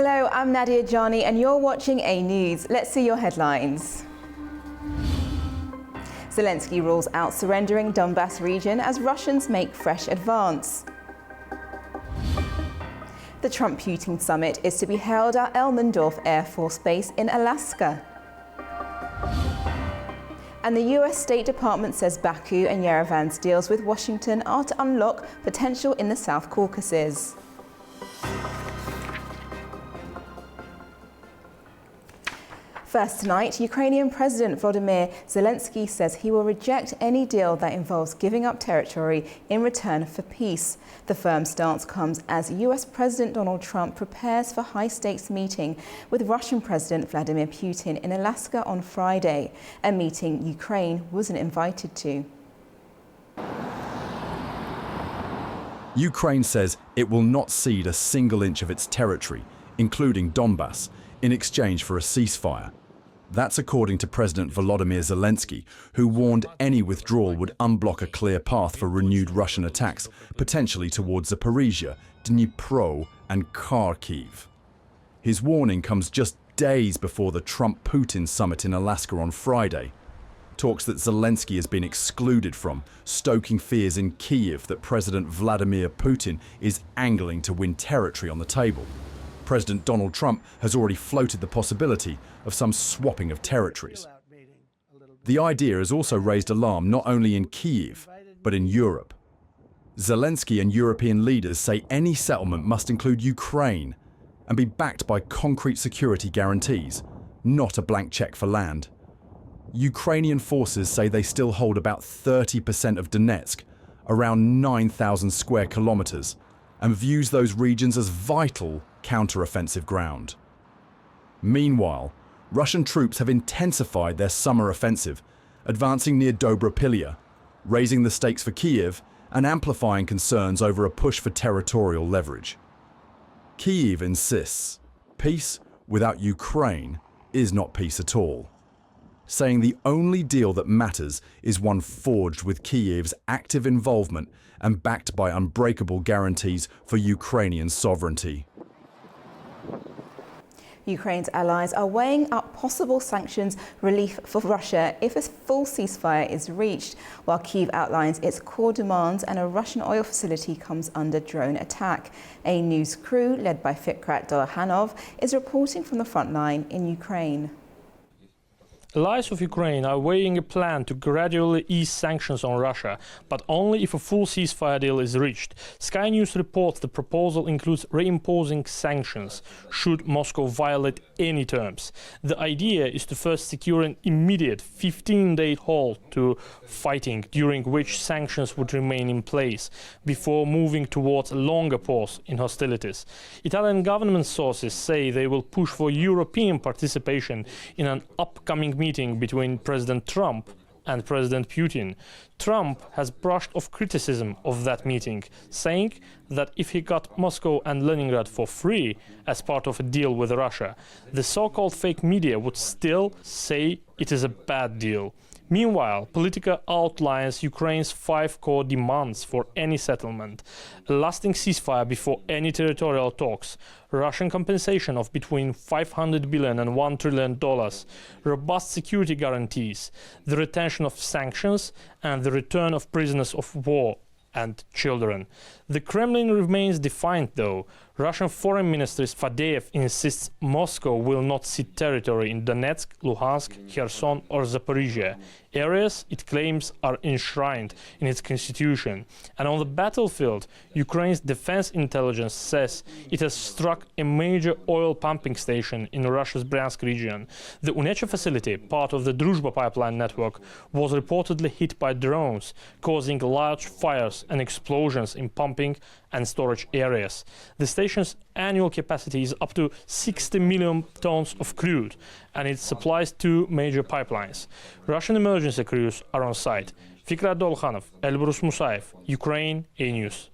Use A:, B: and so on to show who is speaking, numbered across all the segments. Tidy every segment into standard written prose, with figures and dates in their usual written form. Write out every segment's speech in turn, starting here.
A: Hello, I'm Nadia Jani and you're watching A News. Let's see your headlines. Zelenskyy rules out surrendering Donbas region as Russians make fresh advance. The Trump-Putin summit is to be held at Elmendorf Air Force Base in Alaska. And the US State Department says Baku and Yerevan's deals with Washington are to unlock potential in the South Caucasus. First tonight, Ukrainian President Volodymyr Zelenskyy says he will reject any deal that involves giving up territory in return for peace. The firm stance comes as US President Donald Trump prepares for high-stakes meeting with Russian President Vladimir Putin in Alaska on Friday, a meeting Ukraine wasn't invited to.
B: Ukraine says it will not cede a single inch of its territory, including Donbas, in exchange for a ceasefire. That's according to President Volodymyr Zelenskyy, who warned any withdrawal would unblock a clear path for renewed Russian attacks, potentially towards Zaporizhia, Dnipro and Kharkiv. His warning comes just days before the Trump-Putin summit in Alaska on Friday. Talks that Zelenskyy has been excluded from, stoking fears in Kyiv that President Vladimir Putin is angling to win territory on the table. President Donald Trump has already floated the possibility of some swapping of territories. The idea has also raised alarm not only in Kyiv, but in Europe. Zelenskyy and European leaders say any settlement must include Ukraine and be backed by concrete security guarantees, not a blank check for land. Ukrainian forces say they still hold about 30% of Donetsk, around 9,000 square kilometers, and views those regions as vital counter-offensive ground. Meanwhile, Russian troops have intensified their summer offensive, advancing near Dobropilya, raising the stakes for Kyiv and amplifying concerns over a push for territorial leverage. Kyiv insists peace without Ukraine is not peace at all, saying the only deal that matters is one forged with Kyiv's active involvement and backed by unbreakable guarantees for Ukrainian sovereignty.
A: Ukraine's allies are weighing up possible sanctions relief for Russia if a full ceasefire is reached, while Kyiv outlines its core demands and a Russian oil facility comes under drone attack. A news crew led by Fikrat Dolhanov is reporting from the front line in Ukraine.
C: Allies of Ukraine are weighing a plan to gradually ease sanctions on Russia, but only if a full ceasefire deal is reached. Sky News reports the proposal includes reimposing sanctions should Moscow violate any terms. The idea is to first secure an immediate 15-day halt to fighting, during which sanctions would remain in place, before moving towards a longer pause in hostilities. Italian government sources say they will push for European participation in an upcoming meeting between President Trump and President Putin. Trump has brushed off criticism of that meeting, saying that if he got Moscow and Leningrad for free as part of a deal with Russia, the so-called fake media would still say it is a bad deal. Meanwhile, Politica outlines Ukraine's 5 core demands for any settlement: a lasting ceasefire before any territorial talks, Russian compensation of between $500 billion and $1 trillion, robust security guarantees, the retention of sanctions, and the return of prisoners of war and children. The Kremlin remains defiant, though. Russian Foreign Minister Fadeev insists Moscow will not cede territory in Donetsk, Luhansk, Kherson or Zaporizhia, areas it claims are enshrined in its constitution. And on the battlefield, Ukraine's defense intelligence says it has struck a major oil pumping station in Russia's Bryansk region. The Unecha facility, part of the Druzhba pipeline network, was reportedly hit by drones, causing large fires and explosions in pumping and storage areas. The station's annual capacity is up to 60 million tons of crude, and it supplies 2 major pipelines. Russian emergency crews are on site. Fikrat Dolhanov, Elbrus Musaev, Ukraine, A News.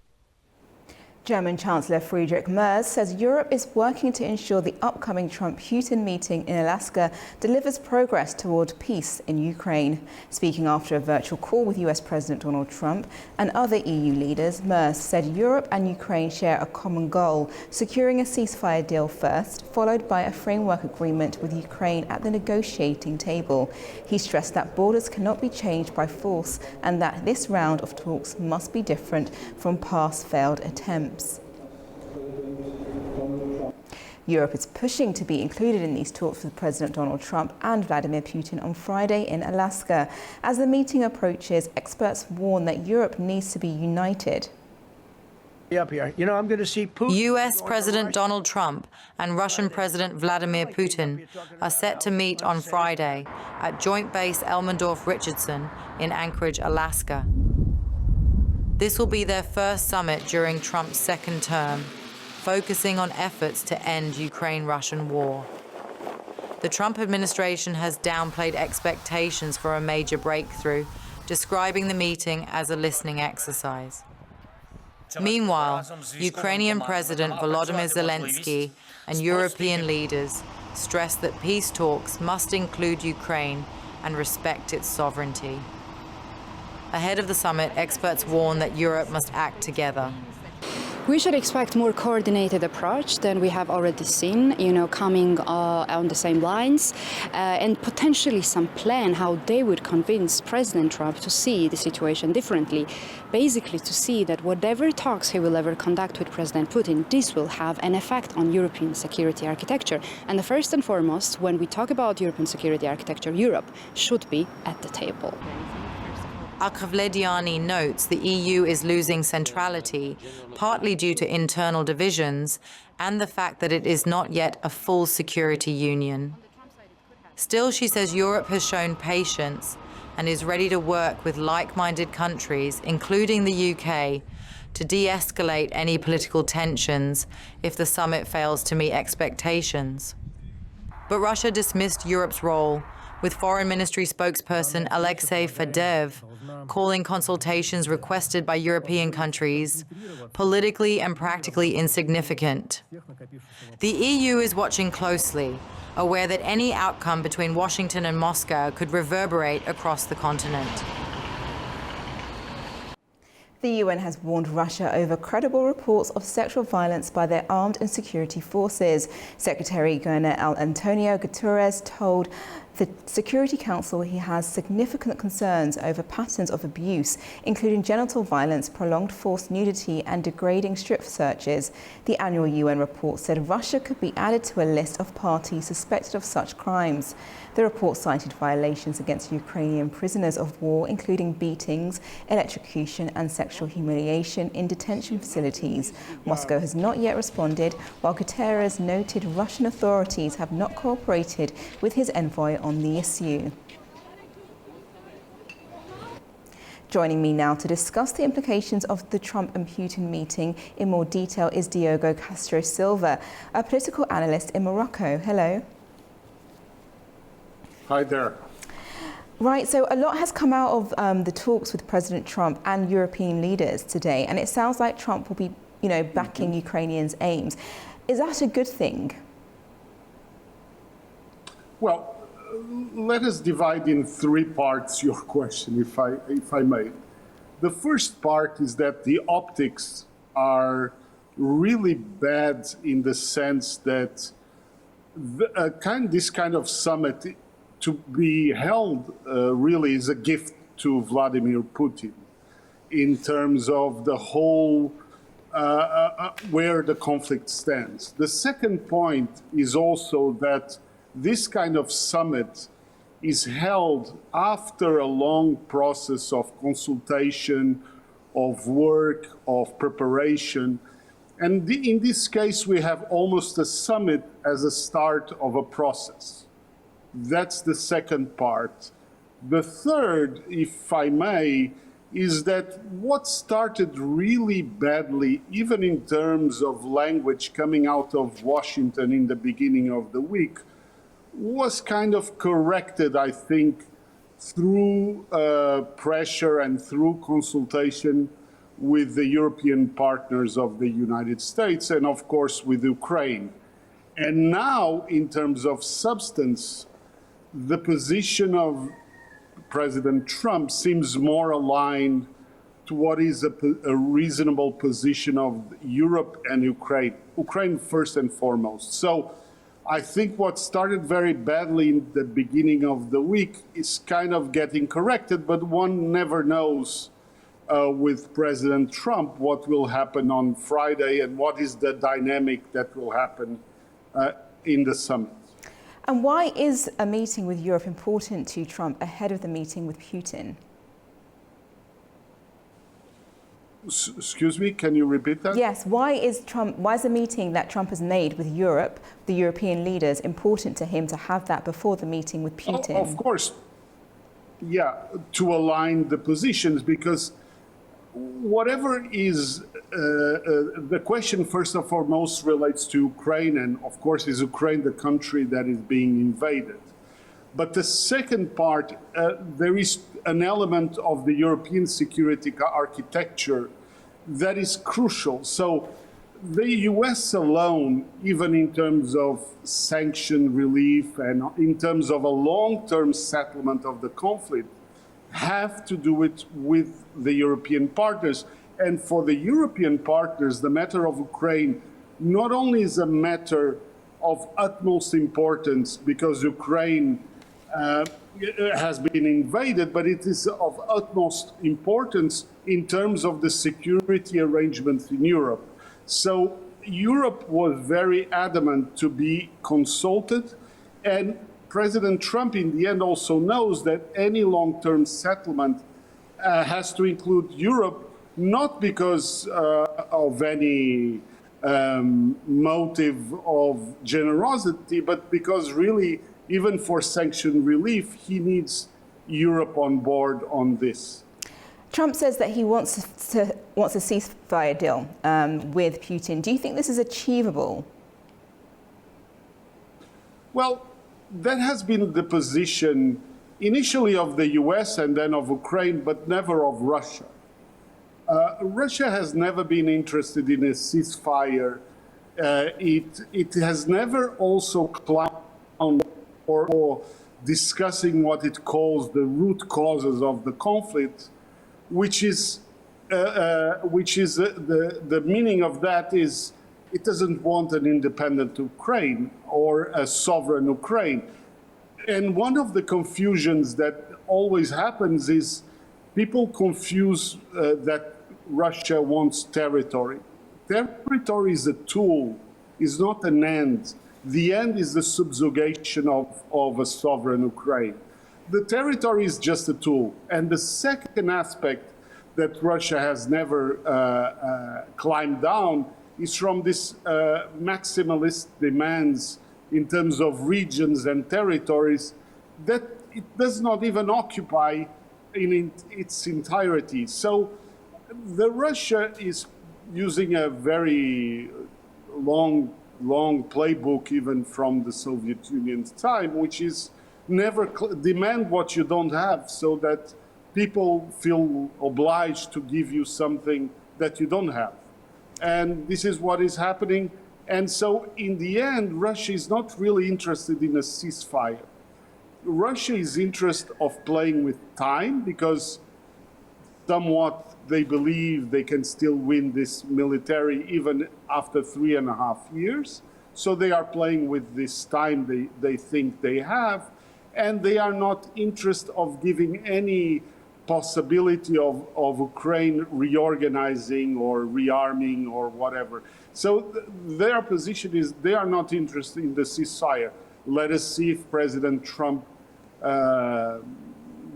A: German Chancellor Friedrich Merz says Europe is working to ensure the upcoming Trump-Putin meeting in Alaska delivers progress toward peace in Ukraine. Speaking after a virtual call with US President Donald Trump and other EU leaders, Merz said Europe and Ukraine share a common goal, securing a ceasefire deal first, followed by a framework agreement with Ukraine at the negotiating table. He stressed that borders cannot be changed by force and that this round of talks must be different from past failed attempts. Europe is pushing to be included in these talks with President Donald Trump and Vladimir Putin on Friday in Alaska. As the meeting approaches, experts warn that Europe needs to be united.
D: Up here. You know, I'm going to see Putin.
E: US President Donald Trump and Russian President Vladimir Putin are set to meet on Friday at Joint Base Elmendorf-Richardson in Anchorage, Alaska. This will be their first summit during Trump's second term, focusing on efforts to end Ukraine-Russian war. The Trump administration has downplayed expectations for a major breakthrough, describing the meeting as a listening exercise. Meanwhile, Ukrainian President Volodymyr Zelenskyy and European leaders stress that peace talks must include Ukraine and respect its sovereignty. Ahead of the summit, experts warn that Europe must act together.
F: We should expect more coordinated approach than we have already seen, coming on the same lines, and potentially some plan how they would convince President Trump to see the situation differently. Basically to see that whatever talks he will ever conduct with President Putin, this will have an effect on European security architecture. And first and foremost, when we talk about European security architecture, Europe should be at the table.
E: Akhavlediani notes the EU is losing centrality, partly due to internal divisions and the fact that it is not yet a full security union. Still, she says Europe has shown patience and is ready to work with like-minded countries, including the UK, to de-escalate any political tensions if the summit fails to meet expectations. But Russia dismissed Europe's role, with Foreign Ministry spokesperson Alexei Fadev calling consultations requested by European countries politically and practically insignificant. The EU is watching closely, aware that any outcome between Washington and Moscow could reverberate across the continent.
A: The UN has warned Russia over credible reports of sexual violence by their armed and security forces. Secretary General Antonio Guterres told the Security Council he has significant concerns over patterns of abuse, including genital violence, prolonged forced nudity and degrading strip searches. The annual UN report said Russia could be added to a list of parties suspected of such crimes. The report cited violations against Ukrainian prisoners of war, including beatings, electrocution and sexual humiliation in detention facilities. Moscow has not yet responded, while Guterres noted Russian authorities have not cooperated with his envoy on the issue. Joining me now to discuss the implications of the Trump and Putin meeting in more detail is Diogo Castro Silva, a political analyst in Morocco. Hello.
G: Hi there.
A: Right, so a lot has come out of the talks with President Trump and European leaders today, and it sounds like Trump will be, backing Ukrainians' aims. Is that a good thing?
G: Well, let us divide in three parts your question, if I may. The first part is that the optics are really bad in the sense that this kind of summit to be held really is a gift to Vladimir Putin in terms of the whole where the conflict stands. The second point is also that this kind of summit is held after a long process of consultation, of work, of preparation. And in this case, we have almost a summit as a start of a process. That's the second part. The third, if I may, is that what started really badly, even in terms of language coming out of Washington in the beginning of the week, was kind of corrected, I think, through pressure and through consultation with the European partners of the United States and, of course, with Ukraine. And now, in terms of substance, the position of President Trump seems more aligned to what is a reasonable position of Europe and Ukraine. Ukraine first and foremost. So I think what started very badly in the beginning of the week is kind of getting corrected, but one never knows with President Trump what will happen on Friday and what is the dynamic that will happen in the summit.
A: And why is a meeting with Europe important to Trump ahead of the meeting with Putin?
G: Excuse me, can you repeat that?
A: Yes, why is the meeting that Trump has made with Europe, the European leaders, important to him to have that before the meeting with Putin?
G: Oh, of course, yeah, to align the positions, because whatever is, the question first and foremost relates to Ukraine, and of course is Ukraine the country that is being invaded. But the second part, there is an element of the European security architecture that is crucial. So the US alone, even in terms of sanction relief and in terms of a long-term settlement of the conflict, have to do it with the European partners. And for the European partners, the matter of Ukraine not only is a matter of utmost importance because Ukraine has been invaded, but it is of utmost importance in terms of the security arrangements in Europe. So Europe was very adamant to be consulted, and President Trump in the end also knows that any long-term settlement has to include Europe, not because of any motive of generosity, but because really, even for sanction relief, he needs Europe on board on this.
A: Trump says that he wants a ceasefire deal with Putin. Do you think this is achievable?
G: Well, that has been the position initially of the US and then of Ukraine, but never of Russia. Russia has never been interested in a ceasefire. It has never also climbed on or discussing what it calls the root causes of the conflict, which is the meaning of that is it doesn't want an independent Ukraine or a sovereign Ukraine. And one of the confusions that always happens is people confuse that Russia wants territory. Territory is a tool, is not an end. The end is the subjugation of a sovereign Ukraine. The territory is just a tool. And the second aspect that Russia has never climbed down is from this maximalist demands in terms of regions and territories that it does not even occupy in its entirety. So the Russia is using a very long playbook even from the Soviet Union's time, which is never demand what you don't have so that people feel obliged to give you something that you don't have. And this is what is happening. And so in the end, Russia is not really interested in a ceasefire. Russia is interested of playing with time because somewhat they believe they can still win this military even after 3.5 years. So they are playing with this time they think they have, and they are not interested of giving any possibility of Ukraine reorganizing or rearming or whatever. So their position is they are not interested in the ceasefire. Let us see if President Trump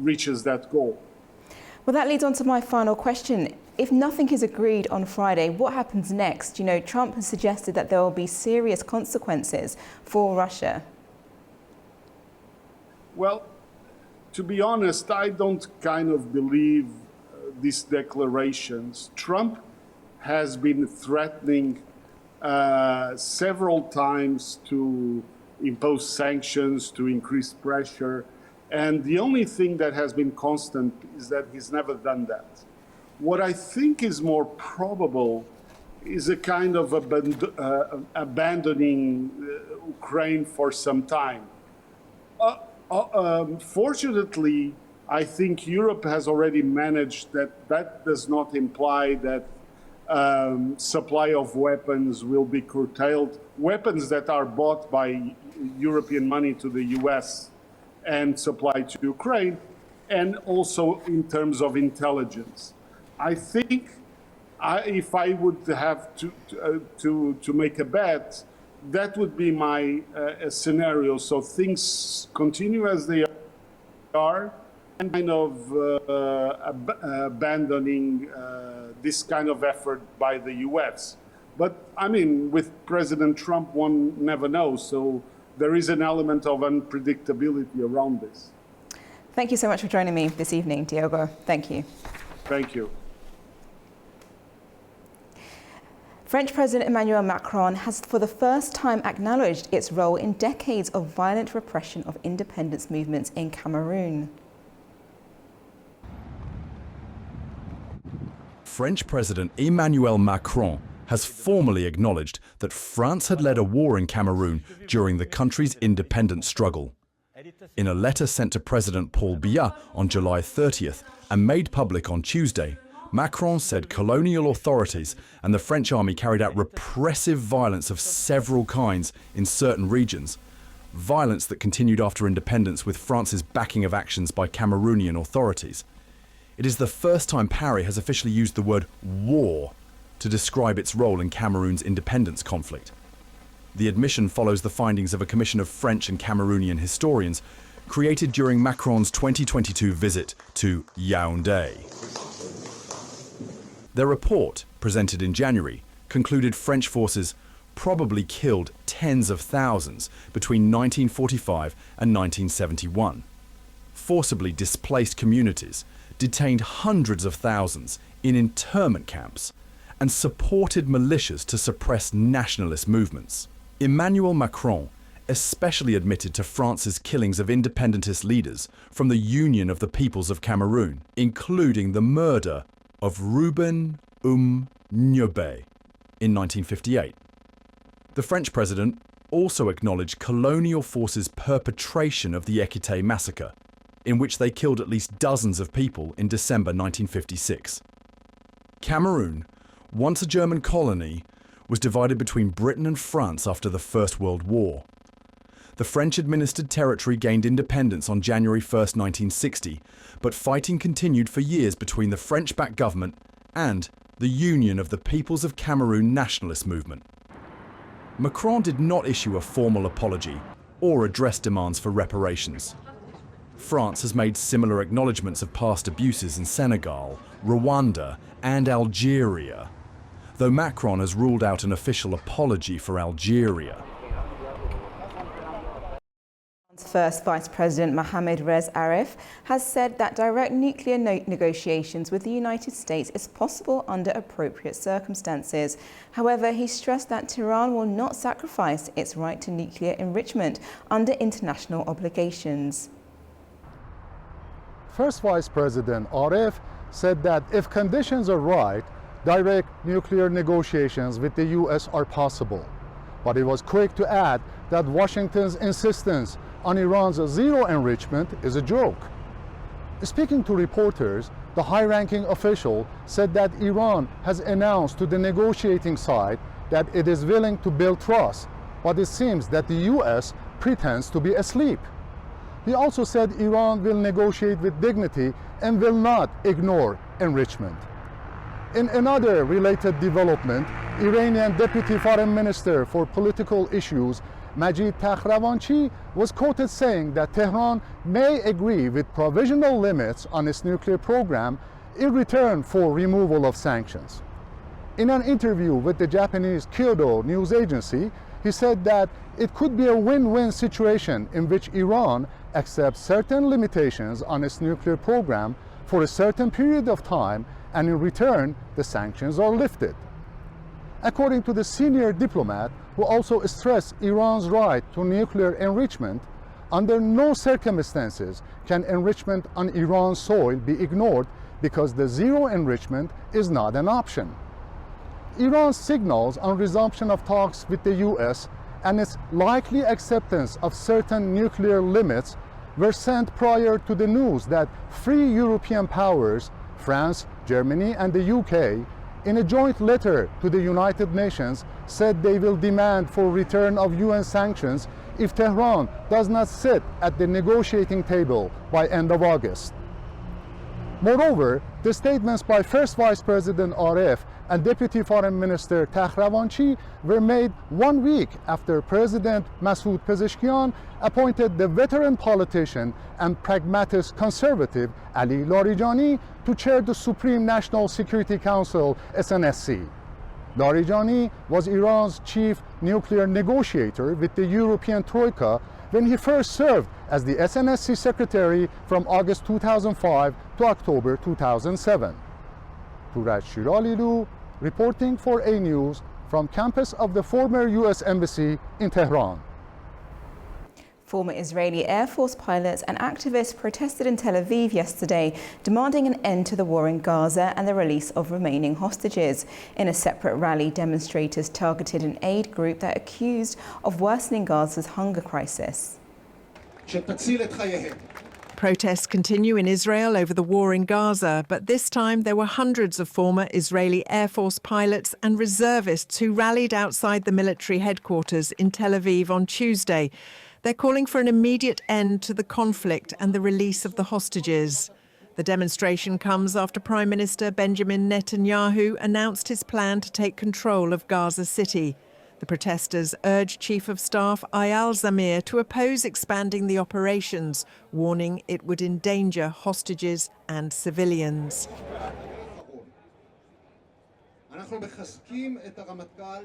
G: reaches that goal.
A: Well, that leads on to my final question. If nothing is agreed on Friday, what happens next? You know, Trump has suggested that there will be serious consequences for Russia.
G: Well, to be honest, I don't kind of believe these declarations. Trump has been threatening several times to impose sanctions, to increase pressure. And the only thing that has been constant is that he's never done that. What I think is more probable is a kind of abandoning Ukraine for some time. Fortunately, I think Europe has already managed that. That does not imply that supply of weapons will be curtailed. Weapons that are bought by European money to the US and supplied to Ukraine, and also in terms of intelligence. I think if I would have to make a bet, that would be my scenario. So things continue as they are, and kind of abandoning this kind of effort by the US. But I mean, with President Trump, one never knows. So there is an element of unpredictability around this.
A: Thank you so much for joining me this evening, Diogo. Thank you.
G: Thank you.
A: French President Emmanuel Macron has for the first time acknowledged its role in decades of violent repression of independence movements in Cameroon.
B: French President Emmanuel Macron has formally acknowledged that France had led a war in Cameroon during the country's independence struggle. In a letter sent to President Paul Biya on July 30th and made public on Tuesday, Macron said colonial authorities and the French army carried out repressive violence of several kinds in certain regions, violence that continued after independence with France's backing of actions by Cameroonian authorities. It is the first time Paris has officially used the word war to describe its role in Cameroon's independence conflict. The admission follows the findings of a commission of French and Cameroonian historians created during Macron's 2022 visit to Yaoundé. Their report, presented in January, concluded French forces probably killed tens of thousands between 1945 and 1971, forcibly displaced communities, detained hundreds of thousands in internment camps, and supported militias to suppress nationalist movements. Emmanuel Macron especially admitted to France's killings of independentist leaders from the Union of the Peoples of Cameroon, including the murder of Ruben Nyebe in 1958. The French president also acknowledged colonial forces' perpetration of the Ekité massacre, in which they killed at least dozens of people in December 1956. Cameroon, once a German colony, was divided between Britain and France after the First World War. The French-administered territory gained independence on January 1, 1960, but fighting continued for years between the French-backed government and the Union of the Peoples of Cameroon nationalist movement. Macron did not issue a formal apology or address demands for reparations. France has made similar acknowledgements of past abuses in Senegal, Rwanda, and Algeria, though Macron has ruled out an official apology for Algeria.
A: First Vice President Mohamed Reza Arif has said that direct nuclear negotiations with the United States is possible under appropriate circumstances. However, he stressed that Tehran will not sacrifice its right to nuclear enrichment under international obligations.
H: First Vice President Arif said that if conditions are right, direct nuclear negotiations with the US are possible. But he was quick to add that Washington's insistence on Iran's zero enrichment is a joke. Speaking to reporters, the high-ranking official said that Iran has announced to the negotiating side that it is willing to build trust, but it seems that the US pretends to be asleep. He also said Iran will negotiate with dignity and will not ignore enrichment. In another related development, Iranian Deputy Foreign Minister for Political Issues Majid Takhravanchi was quoted saying that Tehran may agree with provisional limits on its nuclear program in return for removal of sanctions. In an interview with the Japanese Kyodo news agency, he said that it could be a win-win situation in which Iran accepts certain limitations on its nuclear program for a certain period of time, and in return, the sanctions are lifted. According to the senior diplomat, who also stressed Iran's right to nuclear enrichment, under no circumstances can enrichment on Iran's soil be ignored because the zero enrichment is not an option. Iran's signals on resumption of talks with the US and its likely acceptance of certain nuclear limits were sent prior to the news that three European powers, France, Germany, and the UK, in a joint letter to the United Nations, said they will demand for return of UN sanctions if Tehran does not sit at the negotiating table by end of August. Moreover, the statements by First Vice President Aref and Deputy Foreign Minister Takhravanchi were made 1 week after President Masoud Pezeshkian appointed the veteran politician and pragmatist conservative Ali Larijani to chair the Supreme National Security Council (SNSC). Larijani was Iran's chief nuclear negotiator with the European Troika when he first served as the SNSC secretary from August 2005 to October 2007. Turaj Shiralilu reporting for A News from campus of the former US Embassy in Tehran.
A: Former Israeli Air Force pilots and activists protested in Tel Aviv yesterday, demanding an end to the war in Gaza and the release of remaining hostages. In a separate rally, demonstrators targeted an aid group that accused of worsening Gaza's hunger crisis.
I: Protests continue in Israel over the war in Gaza, but this time there were hundreds of former Israeli Air Force pilots and reservists who rallied outside the military headquarters in Tel Aviv on Tuesday. They're calling for an immediate end to the conflict and the release of the hostages. The demonstration comes after Prime Minister Benjamin Netanyahu announced his plan to take control of Gaza City. The protesters urged Chief of Staff Eyal Zamir to oppose expanding the operations, warning it would endanger hostages and civilians.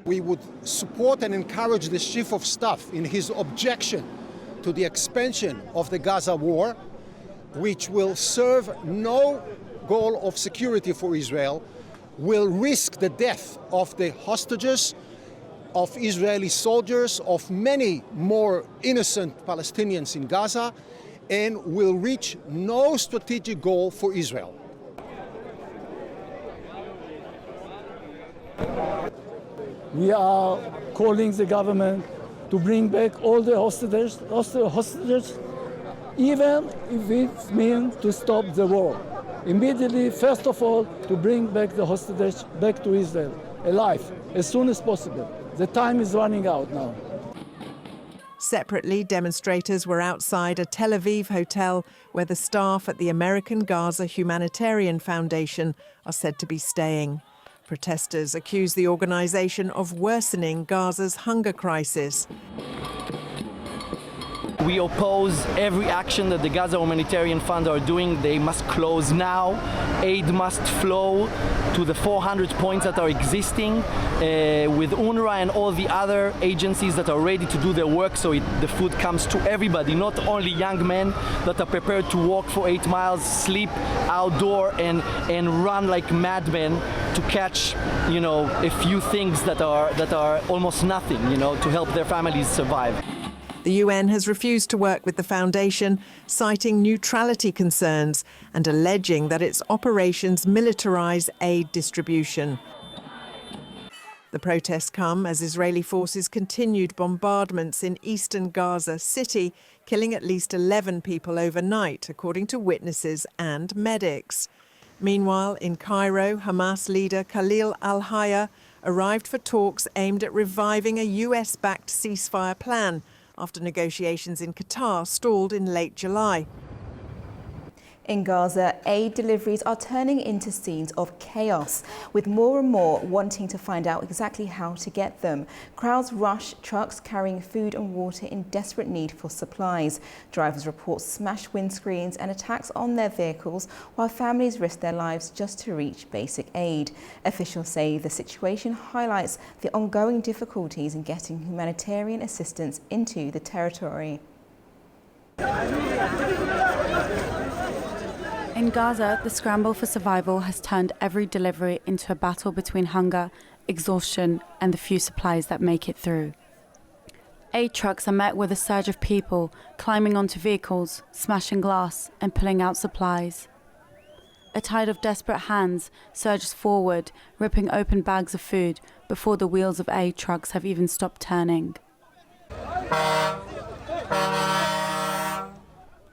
J: We would support and encourage the Chief of Staff in his objection to the expansion of the Gaza war, which will serve no goal of security for Israel, will risk the death of the hostages, of Israeli soldiers, of many more innocent Palestinians in Gaza, and will reach no strategic goal for Israel.
K: We are calling the government to bring back all the hostages, even if it means to stop the war. Immediately, first of all, to bring back the hostages back to Israel, alive, as soon as possible. The time is running out now.
I: Separately, demonstrators were outside a Tel Aviv hotel where the staff at the American Gaza Humanitarian Foundation are said to be staying. Protesters accuse the organisation of worsening Gaza's hunger crisis.
L: We oppose every action that the Gaza Humanitarian Fund are doing. They must close now. Aid must flow to the 400 points that are existing with UNRWA and all the other agencies that are ready to do their work so the food comes to everybody, not only young men that are prepared to walk for 8 miles, sleep outdoor and run like madmen to catch, a few things that are almost nothing, to help their families survive.
I: The UN has refused to work with the foundation, citing neutrality concerns and alleging that its operations militarise aid distribution. The protests come as Israeli forces continued bombardments in eastern Gaza City, killing at least 11 people overnight, according to witnesses and medics. Meanwhile, in Cairo, Hamas leader Khalil al-Hayya arrived for talks aimed at reviving a US-backed ceasefire plan after negotiations in Qatar stalled in late July.
A: In Gaza, aid deliveries are turning into scenes of chaos, with more and more wanting to find out exactly how to get them. Crowds rush trucks carrying food and water in desperate need for supplies. Drivers report smashed windscreens and attacks on their vehicles, while families risk their lives just to reach basic aid. Officials say the situation highlights the ongoing difficulties in getting humanitarian assistance into the territory.
M: In Gaza, the scramble for survival has turned every delivery into a battle between hunger, exhaustion, and the few supplies that make it through. Aid trucks are met with a surge of people climbing onto vehicles, smashing glass, and pulling out supplies. A tide of desperate hands surges forward, ripping open bags of food before the wheels of aid trucks have even stopped turning.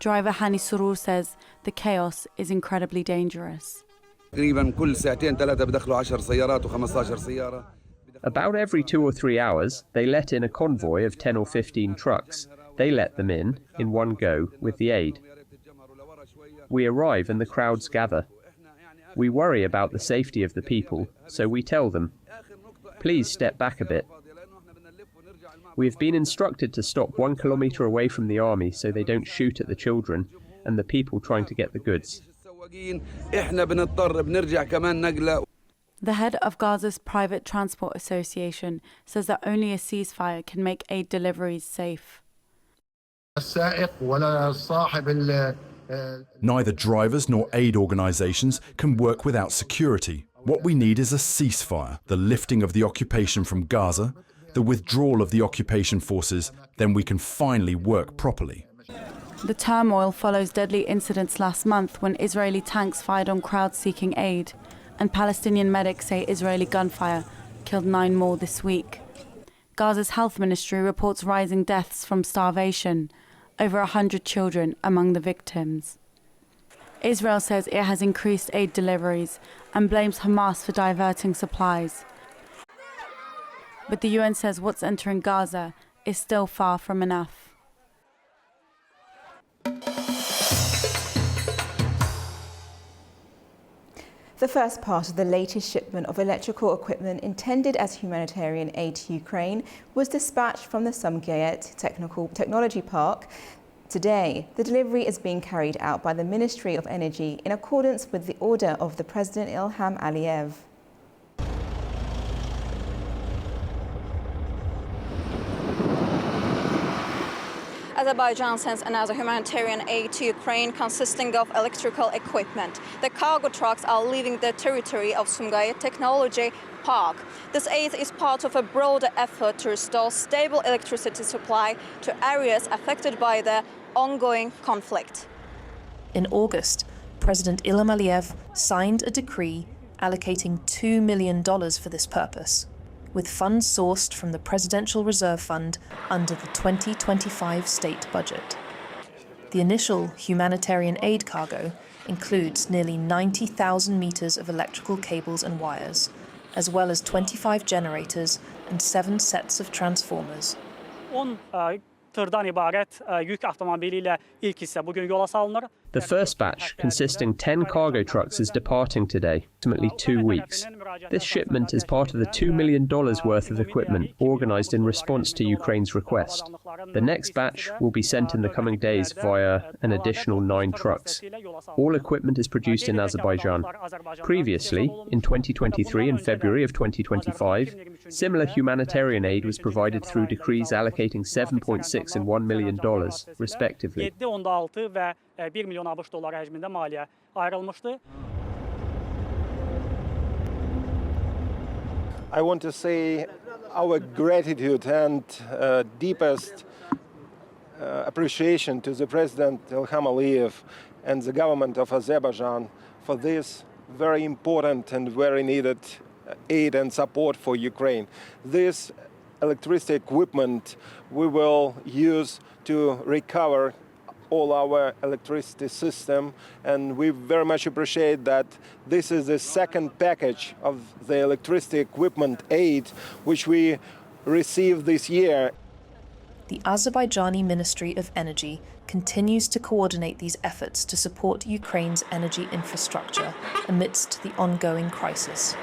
M: Driver Hani Surur says the chaos is incredibly dangerous.
N: About every 2 or 3 hours, they let in a convoy of 10 or 15 trucks. They let them in one go with the aid. We arrive and the crowds gather. We worry about the safety of the people, so we tell them, please step back a bit. We have been instructed to stop 1 kilometre away from the army so they don't shoot at the children and the people trying to get the goods.
M: The head of Gaza's Private Transport Association says that only a ceasefire can make aid deliveries safe.
B: Neither drivers nor aid organisations can work without security. What we need is a ceasefire, the lifting of the occupation from Gaza, the withdrawal of the occupation forces, then we can finally work properly.
M: The turmoil follows deadly incidents last month when Israeli tanks fired on crowds seeking aid, and Palestinian medics say Israeli gunfire killed 9 more this week. Gaza's health ministry reports rising deaths from starvation, over 100 children among the victims. Israel says it has increased aid deliveries and blames Hamas for diverting supplies. But the UN says what's entering Gaza is still far from enough.
A: The first part of the latest shipment of electrical equipment intended as humanitarian aid to Ukraine was dispatched from the Sumgayet Technology Park today. The delivery is being carried out by the Ministry of Energy in accordance with the order of the President Ilham Aliyev.
O: Azerbaijan sends another humanitarian aid to Ukraine consisting of electrical equipment. The cargo trucks are leaving the territory of Sumgayet Technology Park. This aid is part of a broader effort to restore stable electricity supply to areas affected by the ongoing conflict.
P: In August, President Ilham Aliyev signed a decree allocating $2 million for this purpose, with funds sourced from the Presidential Reserve Fund under the 2025 state budget. The initial humanitarian aid cargo includes nearly 90,000 meters of electrical cables and wires, as well as 25 generators and 7 sets of transformers.
N: The first batch, consisting 10 cargo trucks, is departing today, approximately 2 weeks. This shipment is part of the $2 million worth of equipment organised in response to Ukraine's request. The next batch will be sent in the coming days via an additional 9 trucks. All equipment is produced in Azerbaijan. Previously, in 2023 and February of 2025, similar humanitarian aid was provided through decrees allocating $7.6 and $1 million, respectively.
J: I want to say our gratitude and deepest appreciation to the President Ilham Aliyev and the government of Azerbaijan for this very important and very needed aid and support for Ukraine. This electricity equipment we will use to recover all our electricity system, and we very much appreciate that this is the second package of the electricity equipment aid which we received this year.
P: The Azerbaijani Ministry of Energy continues to coordinate these efforts to support Ukraine's energy infrastructure amidst the ongoing crisis.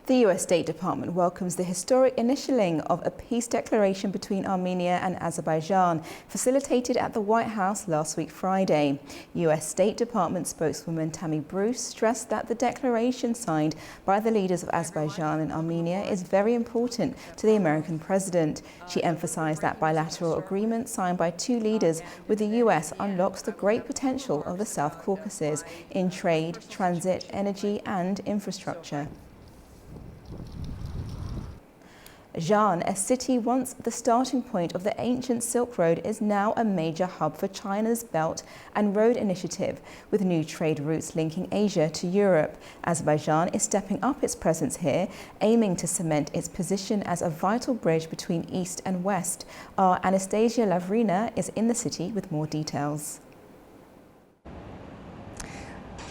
A: The US State Department welcomes the historic initialing of a peace declaration between Armenia and Azerbaijan, facilitated at the White House last week Friday. US State Department spokeswoman Tammy Bruce stressed that the declaration signed by the leaders of Azerbaijan and Armenia is very important to the American president. She emphasized that bilateral agreement signed by 2 leaders with the US unlocks the great potential of the South Caucasus in trade, transit, energy and infrastructure. Xi'an, a city once the starting point of the ancient Silk Road, is now a major hub for China's Belt and Road Initiative, with new trade routes linking Asia to Europe. Azerbaijan is stepping up its presence here, aiming to cement its position as a vital bridge between East and West. Our Anastasia Lavrina is in the city with more details.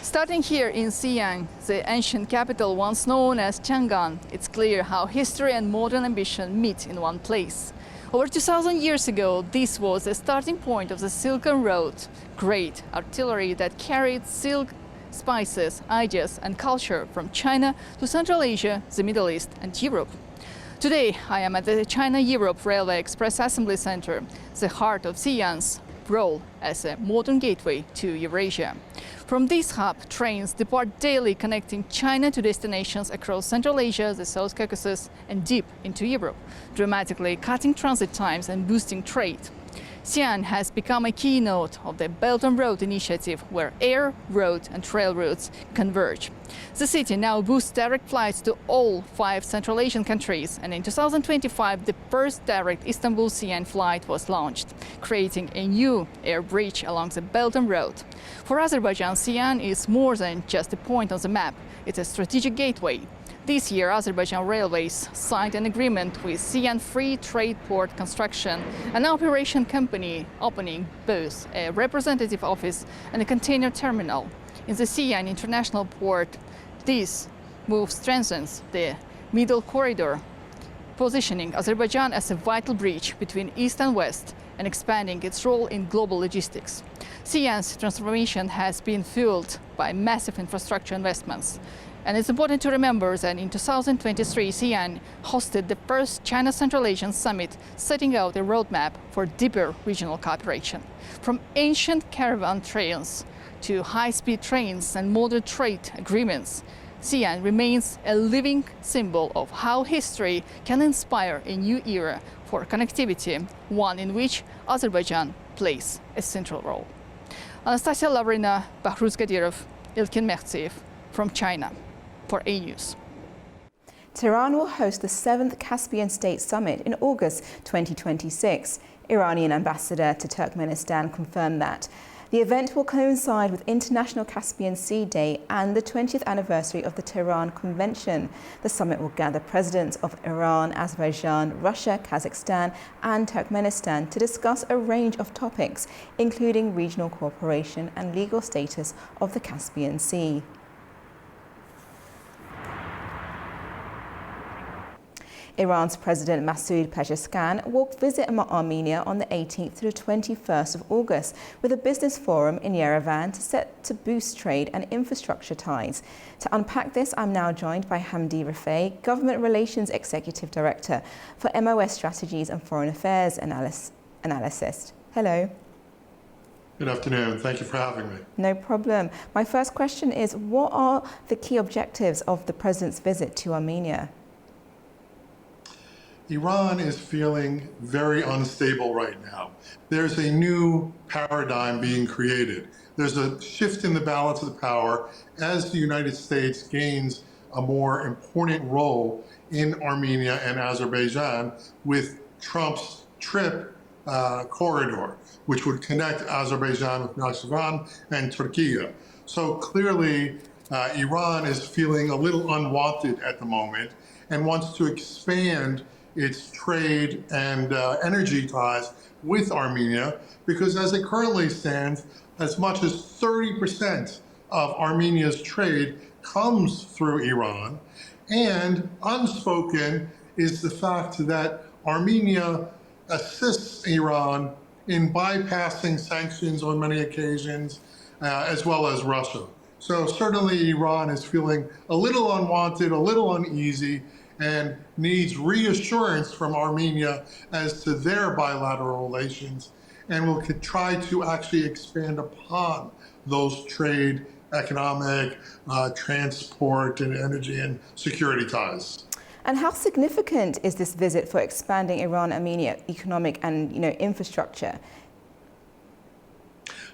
Q: Starting here in Xi'an, the ancient capital once known as Chang'an, it's clear how history and modern ambition meet in one place. Over 2,000 years ago, this was the starting point of the Silken Road, great artillery that carried silk, spices, ideas and culture from China to Central Asia, the Middle East and Europe. Today, I am at the China-Europe Railway Express Assembly Center, the heart of Xi'an's role as a modern gateway to Eurasia. From this hub, trains depart daily, connecting China to destinations across Central Asia, the South Caucasus and deep into Europe, dramatically cutting transit times and boosting trade. Xi'an has become a keynote of the Belt and Road Initiative, where air, road and rail routes converge. The city now boosts direct flights to all 5 Central Asian countries, and in 2025 the first direct Istanbul-Xi'an flight was launched, creating a new air bridge along the Belt and Road. For Azerbaijan, Xi'an is more than just a point on the map, it's a strategic gateway. This year, Azerbaijan Railways signed an agreement with Xi'an Free Trade Port Construction, an operation company opening both a representative office and a container terminal in the Xi'an International Port. This move strengthens the middle corridor, positioning Azerbaijan as a vital bridge between East and West and expanding its role in global logistics. Xi'an's transformation has been fueled by massive infrastructure investments. And it's important to remember that in 2023, Xi'an hosted the first China Central Asian Summit, setting out a roadmap for deeper regional cooperation. From ancient caravan trails to high-speed trains and modern trade agreements, Xi'an remains a living symbol of how history can inspire a new era for connectivity, one in which Azerbaijan plays a central role. Anastasia Lavrina, Bahruz Gadirov, Ilkin Mehtsev from China for A News.
A: Tehran will host the 7th Caspian State Summit in August 2026. Iranian ambassador to Turkmenistan confirmed that. The event will coincide with International Caspian Sea Day and the 20th anniversary of the Tehran Convention. The summit will gather presidents of Iran, Azerbaijan, Russia, Kazakhstan and Turkmenistan to discuss a range of topics, including regional cooperation and legal status of the Caspian Sea. Iran's President Masoud Pezeshkian will visit Armenia on the 18th to the 21st of August with a business forum in Yerevan set to boost trade and infrastructure ties. To unpack this, I'm now joined by Hamdi Rafay, Government Relations Executive Director for MOS Strategies and Foreign Affairs Analyst. Hello.
R: Good afternoon. Thank you for having me.
A: No problem. My first question is, what are the key objectives of the President's visit to Armenia?
R: Iran is feeling very unstable right now. There's a new paradigm being created. There's a shift in the balance of the power as the United States gains a more important role in Armenia and Azerbaijan with Trump's trip corridor, which would connect Azerbaijan with Nakhchivan and Turkey. So clearly, Iran is feeling a little unwanted at the moment and wants to expand its trade and energy ties with Armenia, because as it currently stands, as much as 30% of Armenia's trade comes through Iran. And unspoken is the fact that Armenia assists Iran in bypassing sanctions on many occasions, as well as Russia. So certainly Iran is feeling a little unwanted, a little uneasy, and needs reassurance from Armenia as to their bilateral relations, and will try to actually expand upon those trade, economic, transport, and energy and security ties.
A: And how significant is this visit for expanding Iran-Armenia economic and infrastructure?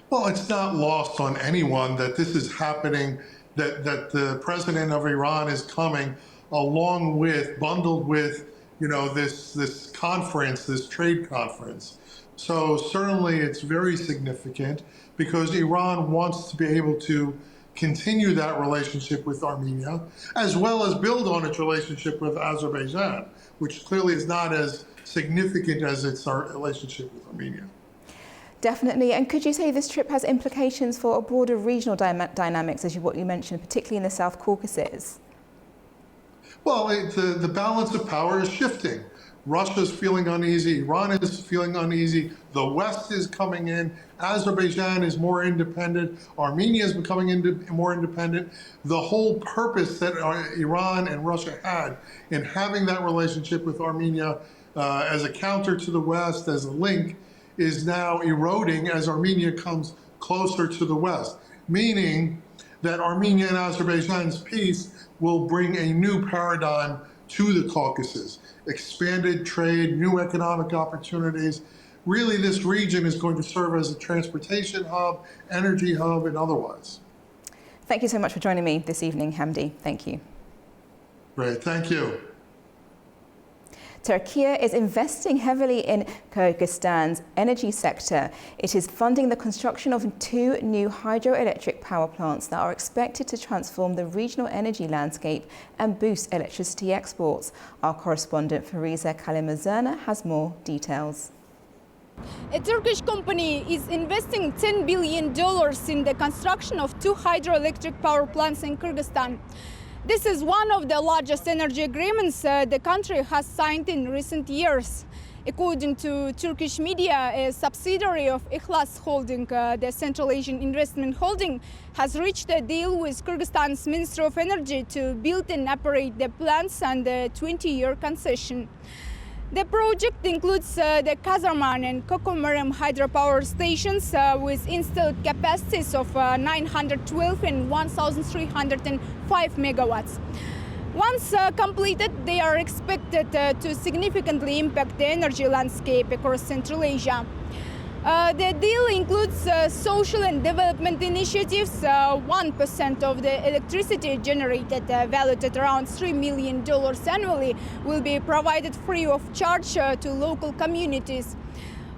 R: Well, it's not lost on anyone that this is happening, that the president of Iran is coming along with, bundled with this conference, this trade conference. So certainly it's very significant because Iran wants to be able to continue that relationship with Armenia, as well as build on its relationship with Azerbaijan, which clearly is not as significant as its relationship with Armenia.
A: Definitely. And could you say this trip has implications for a broader regional dynamics, as what you mentioned, particularly in the South Caucasus?
R: Well, the balance of power is shifting. Russia's feeling uneasy, Iran is feeling uneasy, the West is coming in, Azerbaijan is more independent, Armenia is becoming more independent. The whole purpose that Iran and Russia had in having that relationship with Armenia as a counter to the West, as a link, is now eroding as Armenia comes closer to the West, meaning that Armenia and Azerbaijan's peace will bring a new paradigm to the Caucasus. Expanded trade, new economic opportunities. Really, this region is going to serve as a transportation hub, energy hub, and otherwise.
A: Thank you so much for joining me this evening, Hamdi. Thank you.
R: Great, thank you.
A: Turkey is investing heavily in Kyrgyzstan's energy sector. It is funding the construction of 2 new hydroelectric power plants that are expected to transform the regional energy landscape and boost electricity exports. Our correspondent Fariza Kalimazana has more details.
S: A Turkish company is investing $10 billion in the construction of 2 hydroelectric power plants in Kyrgyzstan. This is one of the largest energy agreements the country has signed in recent years. According to Turkish media, a subsidiary of Ihlas Holding, the Central Asian Investment Holding, has reached a deal with Kyrgyzstan's Ministry of Energy to build and operate the plants under a 20-year concession. The project includes the Kazarman and Kokomarem hydropower stations with installed capacities of 912 and 1,305 megawatts. Once completed, they are expected to significantly impact the energy landscape across Central Asia. The deal includes social and development initiatives. 1% of the electricity generated, valued at around $3 million annually, will be provided free of charge to local communities.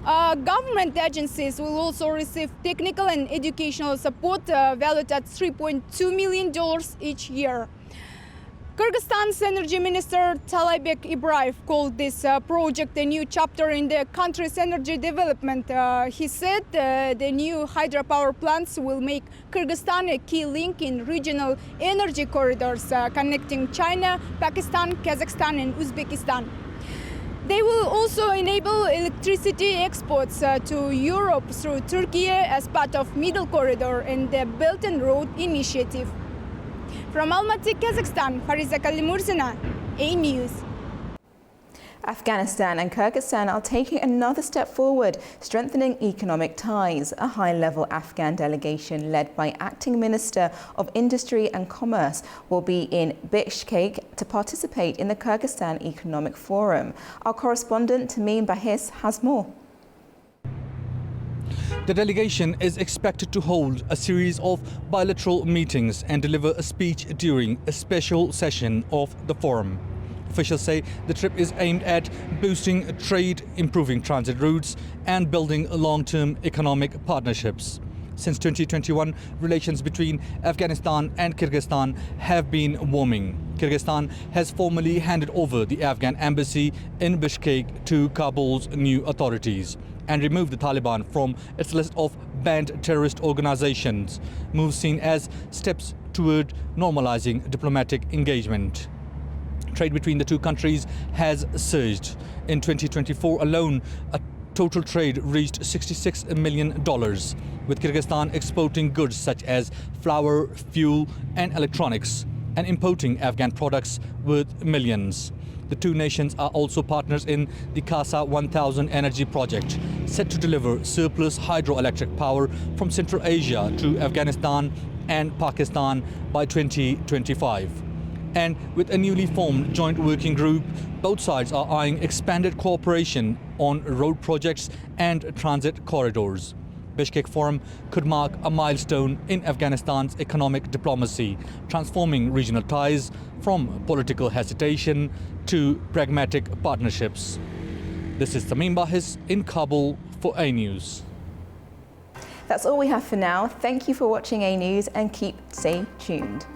S: Government agencies will also receive technical and educational support valued at $3.2 million each year. Kyrgyzstan's Energy Minister Talaybek Ibraev called this project a new chapter in the country's energy development. He said the new hydropower plants will make Kyrgyzstan a key link in regional energy corridors connecting China, Pakistan, Kazakhstan and Uzbekistan. They will also enable electricity exports to Europe through Turkey as part of Middle Corridor and the Belt and Road Initiative. From Almaty, Kazakhstan, Fariza Kalimurzina, A News.
A: Afghanistan and Kyrgyzstan are taking another step forward, strengthening economic ties. A high-level Afghan delegation led by Acting Minister of Industry and Commerce will be in Bishkek to participate in the Kyrgyzstan Economic Forum. Our correspondent Tamim Bahis has more.
T: The delegation is expected to hold a series of bilateral meetings and deliver a speech during a special session of the forum. Officials say the trip is aimed at boosting trade, improving transit routes and building long-term economic partnerships. Since 2021, relations between Afghanistan and Kyrgyzstan have been warming. Kyrgyzstan has formally handed over the Afghan embassy in Bishkek to Kabul's new authorities and removed the Taliban from its list of banned terrorist organizations, moves seen as steps toward normalizing diplomatic engagement. Trade between the two countries has surged. In 2024 alone, a total trade reached $66 million, with Kyrgyzstan exporting goods such as flour, fuel and electronics, and importing Afghan products worth millions. The two nations are also partners in the Casa 1000 energy project, set to deliver surplus hydroelectric power from Central Asia to Afghanistan and Pakistan by 2025. And with a newly formed joint working group, both sides are eyeing expanded cooperation on road projects and transit corridors. Bishkek Forum could mark a milestone in Afghanistan's economic diplomacy, transforming regional ties from political hesitation to pragmatic partnerships. This is Tamim Bahis in Kabul for A News.
A: That's all we have for now. Thank you for watching A News and stay tuned.